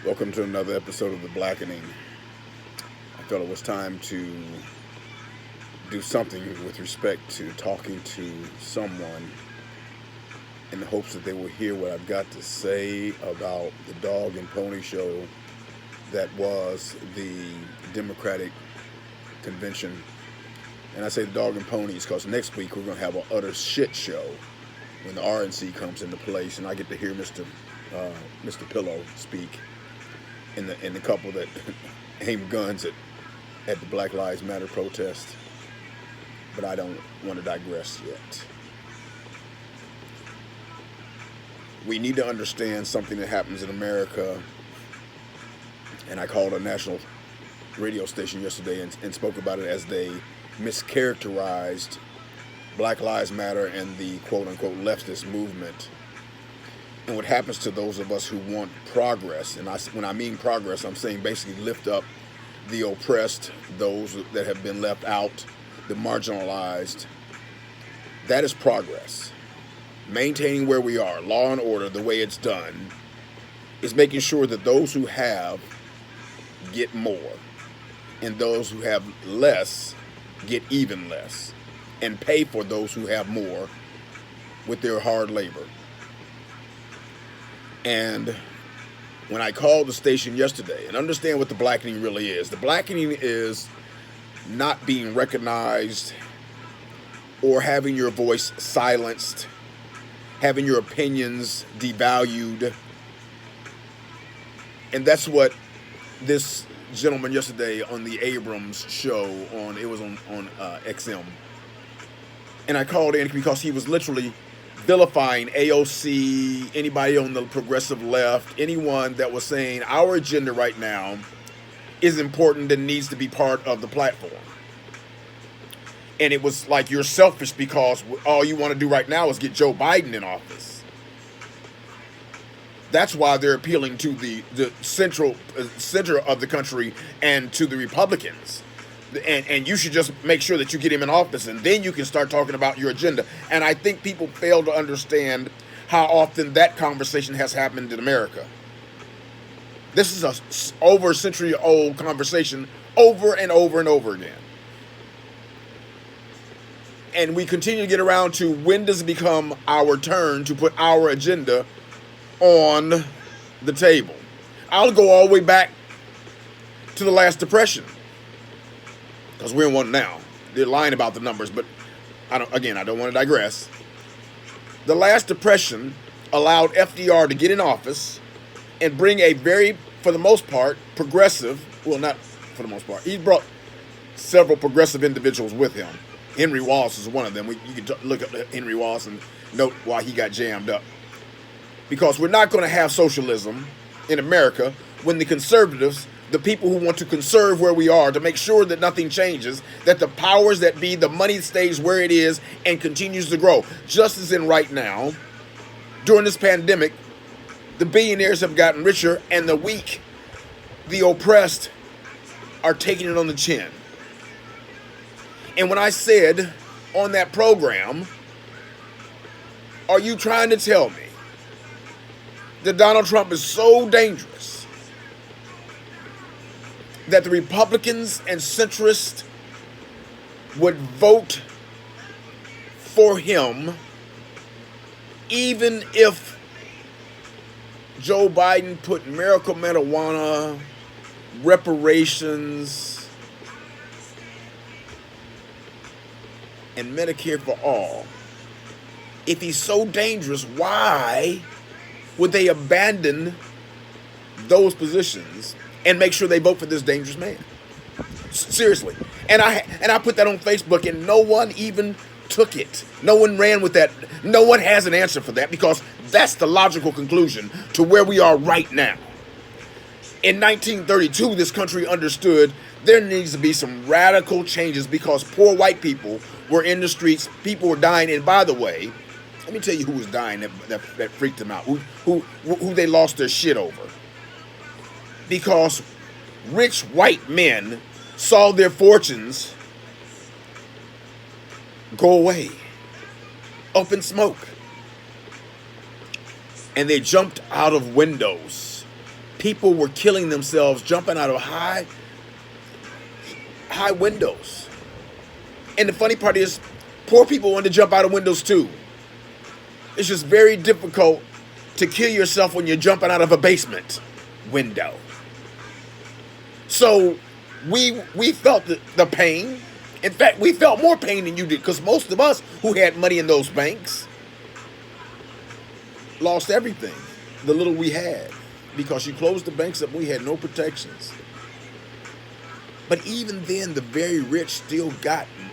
Welcome to another episode of the Blackening. I felt it was time to do something with respect to talking to someone in the hopes that they will hear what I've got to say about the dog and pony show that was the Democratic convention. And I say the dog and ponies because next week we're going to have an utter shit show when the RNC comes into place, and I get to hear Mr. Pillow speak in the couple that aim guns at the Black Lives Matter protest. But I don't want to digress yet. We need to understand something that happens in America, and I called a national radio station yesterday and spoke about it as they mischaracterized Black Lives Matter and the quote-unquote leftist movement. And what happens to those of us who want progress, and when I mean progress, I'm saying basically lift up the oppressed, those that have been left out, the marginalized. That is progress. Maintaining where we are, law and order, the way it's done, is making sure that those who have get more, and those who have less get even less, and pay for those who have more with their hard labor. And when I called the station yesterday, and understand what the blackening really is, the blackening is not being recognized or having your voice silenced, having your opinions devalued. And that's what this gentleman yesterday on the Abrams show on XM. And I called in because he was literally vilifying AOC, anybody on the progressive left, anyone that was saying our agenda right now is important and needs to be part of the platform. And it was like, you're selfish because all you want to do right now is get Joe Biden in office. That's why they're appealing to the center of the country and to the Republicans. And you should just make sure that you get him in office, and then you can start talking about your agenda. And I think people fail to understand how often that conversation has happened in America. This is a over a century old conversation over and over and over again. And we continue to get around to when does it become our turn to put our agenda on the table. I'll go all the way back to the last depression, because we're in one now. They're lying about the numbers, but I don't want to digress. The last depression allowed FDR to get in office and bring a very, for the most part, progressive, well, not for the most part, he brought several progressive individuals with him. Henry Wallace is one of them. You can look at Henry Wallace and note why he got jammed up. Because we're not going to have socialism in America when the conservatives, the people who want to conserve where we are, to make sure that nothing changes, that the powers that be, the money stays where it is and continues to grow. Just as in right now, during this pandemic, the billionaires have gotten richer and the weak, the oppressed, are taking it on the chin. And when I said on that program, are you trying to tell me that Donald Trump is so dangerous that the Republicans and centrists would vote for him even if Joe Biden put miracle marijuana, reparations, and Medicare for all? If he's so dangerous, why would they abandon those positions and make sure they vote for this dangerous man? Seriously. And I put that on Facebook, and no one even took it. No one ran with that. No one has an answer for that, because that's the logical conclusion to where we are right now. In 1932, this country understood there needs to be some radical changes because poor white people were in the streets. People were dying. And by the way, let me tell you who was dying that freaked them out, who they lost their shit over. Because rich white men saw their fortunes go away, up in smoke. And they jumped out of windows. People were killing themselves, jumping out of high windows. And the funny part is, poor people want to jump out of windows too. It's just very difficult to kill yourself when you're jumping out of a basement window. So we felt the pain. In fact, we felt more pain than you did, because most of us who had money in those banks lost everything, the little we had, because you closed the banks up. We had no protections. But even then, the very rich still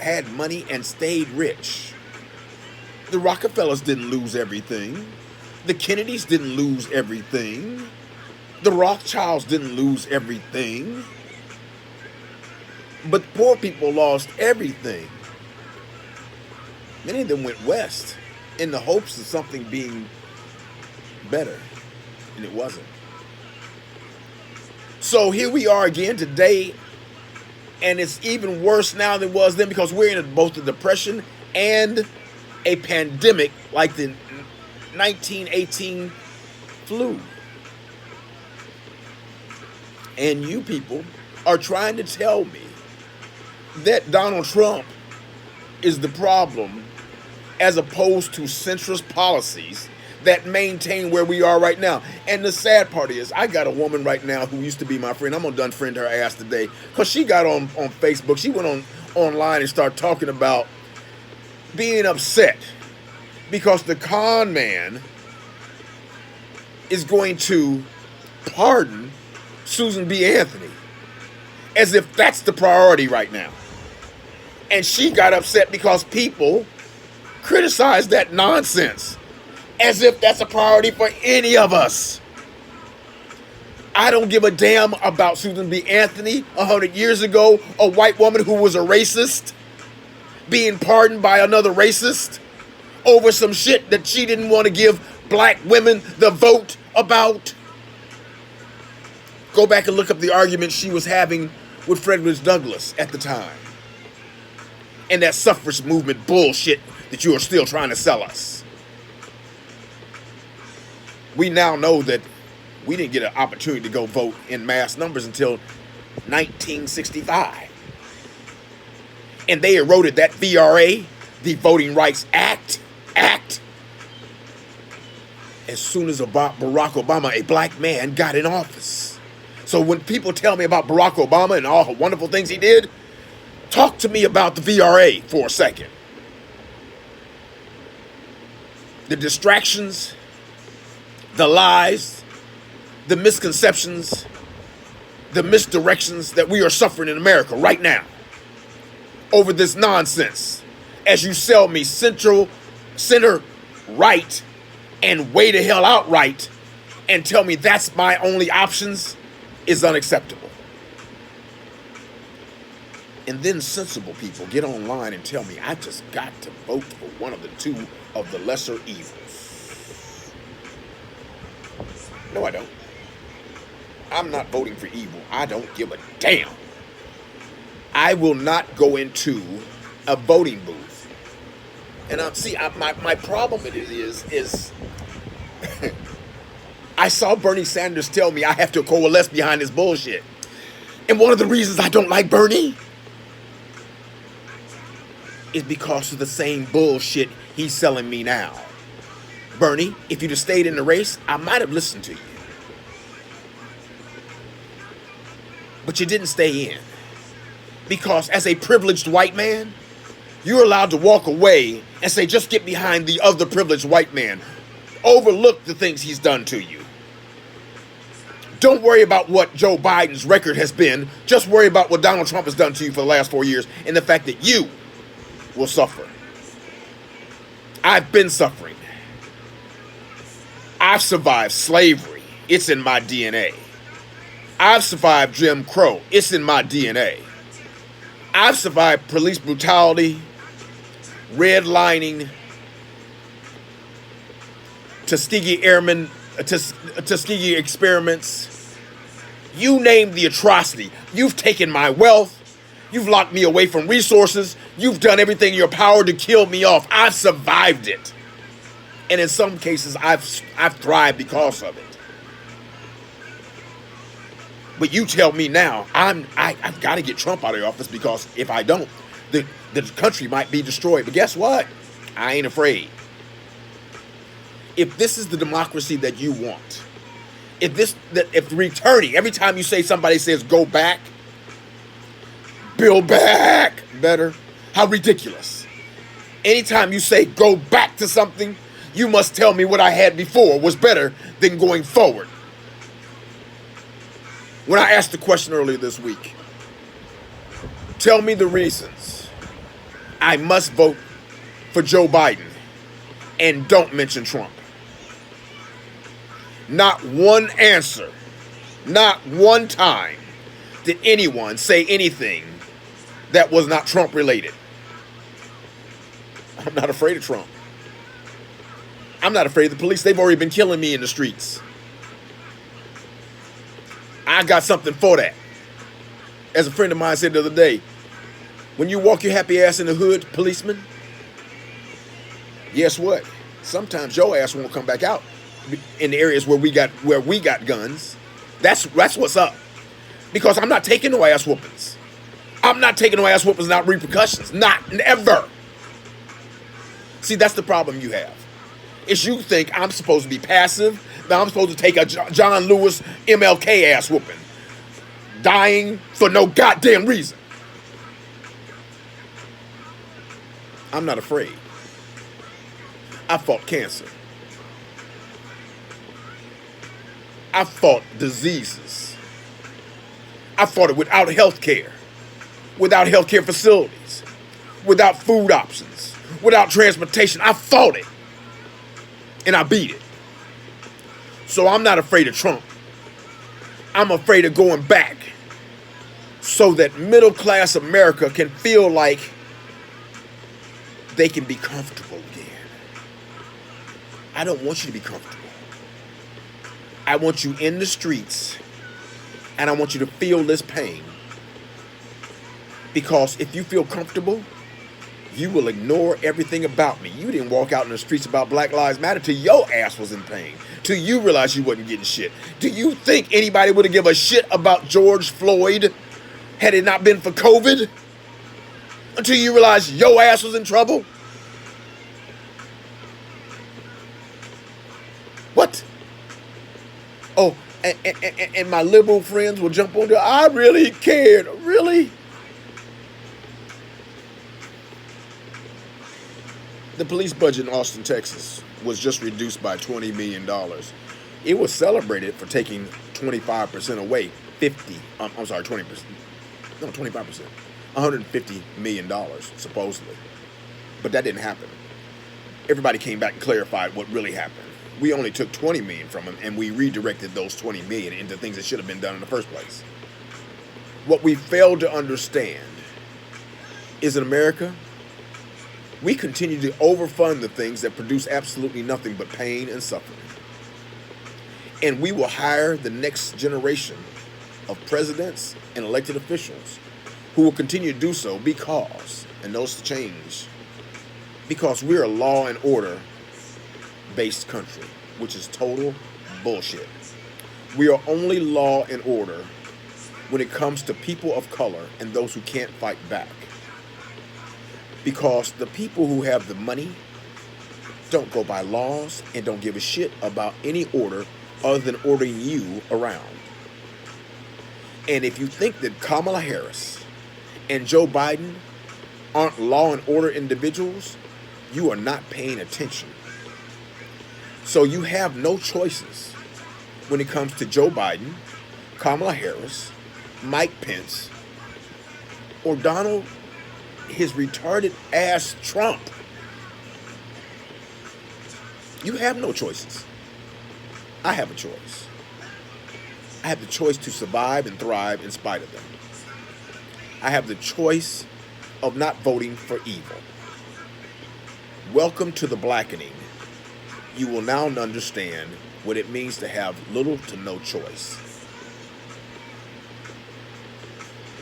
had money and stayed rich. The Rockefellers didn't lose everything. The Kennedys didn't lose everything. The Rothschilds didn't lose everything. But poor people lost everything. Many of them went west in the hopes of something being better, and it wasn't. So here we are again today, and it's even worse now than it was then, because we're in both a depression and a pandemic like the 1918 flu. And you people are trying to tell me that Donald Trump is the problem, as opposed to centrist policies that maintain where we are right now. And the sad part is, I got a woman right now who used to be my friend. I'm gonna unfriend her ass today, because she got on Facebook. She went online and started talking about being upset because the con man is going to pardon Susan B. Anthony, as if that's the priority right now. And she got upset because people criticized that nonsense, as if that's a priority for any of us. I don't give a damn about Susan B. Anthony 100 years ago, a white woman who was a racist, being pardoned by another racist over some shit that she didn't want to give black women the vote about. Go back and look up the argument she was having with Frederick Douglass at the time, and that suffrage movement bullshit that you are still trying to sell us. We now know that we didn't get an opportunity to go vote in mass numbers until 1965. And they eroded that VRA, the Voting Rights Act, as soon as Barack Obama, a black man, got in office. So when people tell me about Barack Obama and all the wonderful things he did, talk to me about the VRA for a second. The distractions, the lies, the misconceptions, the misdirections that we are suffering in America right now over this nonsense, as you sell me center right and way the hell out right, and tell me that's my only options, is unacceptable. And then sensible people get online and tell me I just got to vote for one of the two of the lesser evils. No, I don't. I'm not voting for evil. I don't give a damn. I will not go into a voting booth. And my problem with it is I saw Bernie Sanders tell me I have to coalesce behind this bullshit. And one of the reasons I don't like Bernie is because of the same bullshit he's selling me now. Bernie, if you'd have stayed in the race, I might have listened to you. But you didn't stay in. Because as a privileged white man, you're allowed to walk away and say, just get behind the other privileged white man. Overlook the things he's done to you. Don't worry about what Joe Biden's record has been. Just worry about what Donald Trump has done to you for the last 4 years, and the fact that you will suffer. I've been suffering. I've survived slavery. It's in my DNA. I've survived Jim Crow. It's in my DNA. I've survived police brutality, redlining, Tuskegee Airmen, Tuskegee experiments. You name the atrocity. You've taken my wealth. You've locked me away from resources. You've done everything in your power to kill me off. I've survived it. And in some cases, I've thrived because of it. But you tell me now, I've got to get Trump out of the office because if I don't, the country might be destroyed. But guess what? I ain't afraid. If this is the democracy that you want, if returning, every time you say somebody says go back, build back better, how ridiculous. Anytime you say go back to something, you must tell me what I had before was better than going forward. When I asked the question earlier this week, tell me the reasons I must vote for Joe Biden and don't mention Trump. Not one answer, not one time did anyone say anything that was not Trump related. I'm not afraid of Trump. I'm not afraid of the police. They've already been killing me in the streets. I got something for that. As a friend of mine said the other day, when you walk your happy ass in the hood, policeman, guess what? Sometimes your ass won't come back out in the areas where we got guns. That's what's up. Because I'm not taking no ass whoopings. I'm not taking no ass whoopings, not repercussions. Not, never. See, that's the problem you have. Is you think I'm supposed to be passive. Now I'm supposed to take a John Lewis MLK ass whooping. Dying for no goddamn reason. I'm not afraid. I fought cancer. I fought diseases. I fought it without health care, without health care facilities, without food options, without transportation. I fought it. And I beat it. So I'm not afraid of Trump. I'm afraid of going back so that middle class America can feel like they can be comfortable again. I don't want you to be comfortable. I want you in the streets and I want you to feel this pain. Because if you feel comfortable, you will ignore everything about me. You didn't walk out in the streets about Black Lives Matter till your ass was in pain. Till you realized you wasn't getting shit. Do you think anybody would have given a shit about George Floyd had it not been for COVID? Until you realized your ass was in trouble? What? Oh, and my liberal friends will jump on there. I really cared. Really? The police budget in Austin, Texas was just reduced by $20 million. It was celebrated for taking 25% away, 20%. No, 25%. $150 million, supposedly. But that didn't happen. Everybody came back and clarified what really happened. We only took $20 million from them, and we redirected those $20 million into things that should have been done in the first place. What we failed to understand is in America, we continue to overfund the things that produce absolutely nothing but pain and suffering. And we will hire the next generation of presidents and elected officials who will continue to do so because, and those change, because we're a law and order based country, which is total bullshit. We are only law and order when it comes to people of color and those who can't fight back. Because the people who have the money don't go by laws and don't give a shit about any order other than ordering you around. And if you think that Kamala Harris and Joe Biden aren't law and order individuals, you are not paying attention. So you have no choices when it comes to Joe Biden, Kamala Harris, Mike Pence, or Donald, his retarded ass Trump. You have no choices. I have a choice. I have the choice to survive and thrive in spite of them. I have the choice of not voting for evil. Welcome to the Blackening. You will now understand what it means to have little to no choice.